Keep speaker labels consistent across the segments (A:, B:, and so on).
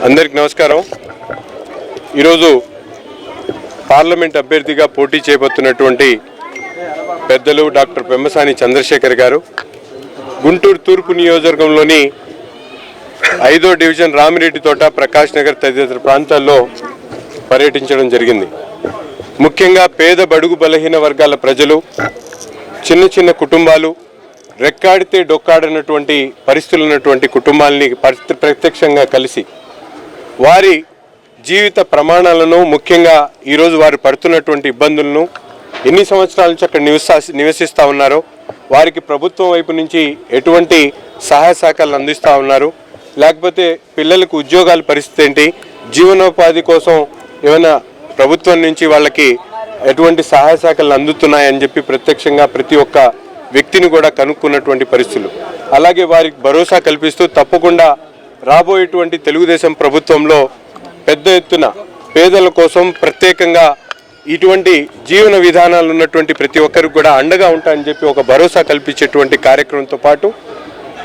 A: అందరికి నమస్కారం. ఈరోజు పార్లమెంట్ అభ్యర్థిగా పోటీ చేయబోతున్నటువంటి పెద్దలు డాక్టర్ పెమ్మసాని చంద్రశేఖర్ గారు గుంటూరు తూర్పు నియోజకవర్గంలోని 5వ డివిజన్ రామిరెడ్డి తోట, ప్రకాష్ నగర్ తదితర ప్రాంతాల్లో పర్యటించడం జరిగింది. ముఖ్యంగా పేద బడుగు బలహీన వర్గాల ప్రజలు, చిన్న చిన్న కుటుంబాలు, రెక్కాడితే డొక్కాడనటువంటి పరిస్థితులు ఉన్నటువంటి కుటుంబాలని ప్రత్యక్షంగా కలిసి వారి జీవిత ప్రమాణాలను, ముఖ్యంగా ఈరోజు వారు పడుతున్నటువంటి ఇబ్బందులను, ఎన్ని సంవత్సరాల నుంచి అక్కడ నివసిస్తూ ఉన్నారో వారికి ప్రభుత్వం వైపు నుంచి ఎటువంటి సహాయ సహకారాలు అందిస్తూ ఉన్నారు, లేకపోతే పిల్లలకు ఉద్యోగాల పరిస్థితి ఏంటి, జీవనోపాధి కోసం ఏమైనా ప్రభుత్వం నుంచి వాళ్ళకి ఎటువంటి సహాయ సహకారాలు అందుతున్నాయని చెప్పి ప్రత్యక్షంగా ప్రతి ఒక్క వ్యక్తిని కూడా కనుక్కున్నటువంటి పరిస్థితులు. అలాగే వారికి భరోసా కల్పిస్తూ తప్పకుండా రాబోయేటువంటి తెలుగుదేశం ప్రభుత్వంలో పెద్ద ఎత్తున పేదల కోసం ప్రత్యేకంగా ఇటువంటి జీవన విధానాలు ఉన్నటువంటి ప్రతి ఒక్కరికి కూడా అండగా ఉంటాయని చెప్పి ఒక భరోసా కల్పించేటువంటి కార్యక్రమంతో పాటు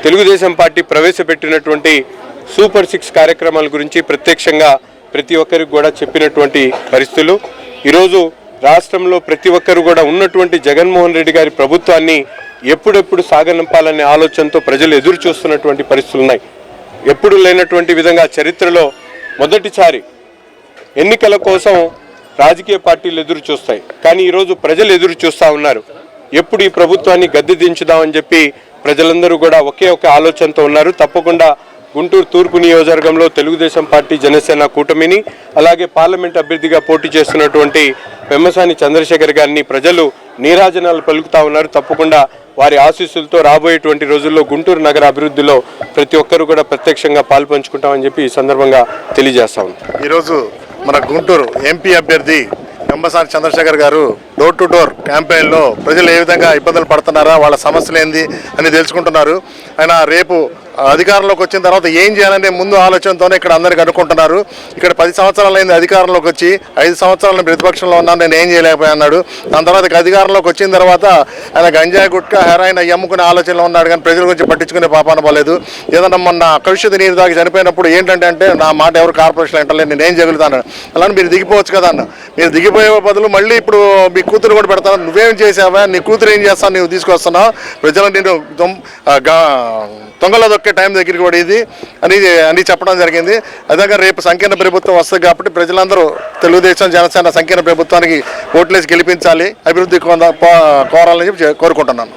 A: తెలుగుదేశం పార్టీ ప్రవేశపెట్టినటువంటి సూపర్ 6 కార్యక్రమాల గురించి ప్రత్యక్షంగా ప్రతి ఒక్కరికి కూడా చెప్పినటువంటి పరిస్థితులు. ఈరోజు రాష్ట్రంలో ప్రతి ఒక్కరు కూడా ఉన్నటువంటి జగన్మోహన్ రెడ్డి గారి ప్రభుత్వాన్ని ఎప్పుడెప్పుడు సాగనంపాలనే ఆలోచనతో ప్రజలు ఎదురు చూస్తున్నటువంటి పరిస్థితులు ఉన్నాయి. ఎప్పుడు లేనటువంటి విధంగా చరిత్రలో మొదటిసారి ఎన్నికల కోసం రాజకీయ పార్టీలు ఎదురు చూస్తాయి, కానీ ఈరోజు ప్రజలు ఎదురు చూస్తూ ఉన్నారు. ఎప్పుడు ఈ ప్రభుత్వాన్ని గద్దె దించుదామని చెప్పి ప్రజలందరూ కూడా ఒకే ఒక ఆలోచనతో ఉన్నారు. తప్పకుండా గుంటూరు తూర్పు నియోజకవర్గంలో తెలుగుదేశం పార్టీ, జనసేన కూటమిని, అలాగే పార్లమెంట్ అభ్యర్థిగా పోటీ చేస్తున్నటువంటి పెమ్మసాని చంద్రశేఖర్ గారిని ప్రజలు నీరాజనాలు పలుకుతూ ఉన్నారు. తప్పకుండా వారి ఆశీస్సులతో రాబోయేటువంటి రోజుల్లో గుంటూరు నగర అభివృద్ధిలో ప్రతి ఒక్కరూ కూడా ప్రత్యక్షంగా పాల్పంచుకుంటామని చెప్పి ఈ సందర్భంగా తెలియజేస్తా ఉన్నాం.
B: ఈరోజు మన గుంటూరు ఎంపీ అభ్యర్థి పెమ్మసాని చంద్రశేఖర్ గారు డోర్ టు డోర్ క్యాంపెయిన్లో ప్రజలు ఏ విధంగా ఇబ్బందులు పడుతున్నారా, వాళ్ళ సమస్యలు ఏంది అని తెలుసుకుంటున్నారు. ఆయన రేపు అధికారంలోకి వచ్చిన తర్వాత ఏం చేయాలనే ముందు ఆలోచనతోనే ఇక్కడ అందరికి అనుకుంటున్నారు. ఇక్కడ 10 సంవత్సరాలైంది అధికారంలోకి వచ్చి, 5 సంవత్సరాలను ప్రతిపక్షంలో ఉన్నాను, నేను ఏం చేయలేకపోయా అన్నాడు. దాని తర్వాత అధికారంలోకి వచ్చిన తర్వాత ఆయన గంజాయి, గుట్కా, హెరాయిన్ అమ్ముకునే ఆలోచనలో ఉన్నాడు, కానీ ప్రజల గురించి పట్టించుకునే పాపాన పోలేదు. ఏదన్నా మొన్న కలుషిత నీరు దాకా చనిపోయినప్పుడు ఏంటంటే నా మాట ఎవరు కార్పొరేషన్ అంటలేదు, నేను ఏం చేయగలుగుతాను, అలానే మీరు దిగిపోవచ్చు కదా అన్న. మీరు దిగిపోయే బదులు మళ్ళీ ఇప్పుడు మీ కూతురు కూడా పెడతాను, నువ్వేం చేసావా, నీ కూతురు ఏం చేస్తాను, నువ్వు తీసుకొస్తున్నావు, ప్రజలు నేను తొంగలో దొక్కే టైం దగ్గరికి కూడా ఇది అని చెప్పడం జరిగింది. అదేవిధంగా రేపు సంకీర్ణ ప్రభుత్వం వస్తుంది కాబట్టి ప్రజలందరూ తెలుగుదేశం, జనసేన సంకీర్ణ ప్రభుత్వానికి ఓట్లేసి గెలిపించాలి, అభివృద్ధి కోరాలని చెప్పి కోరుకుంటున్నాను.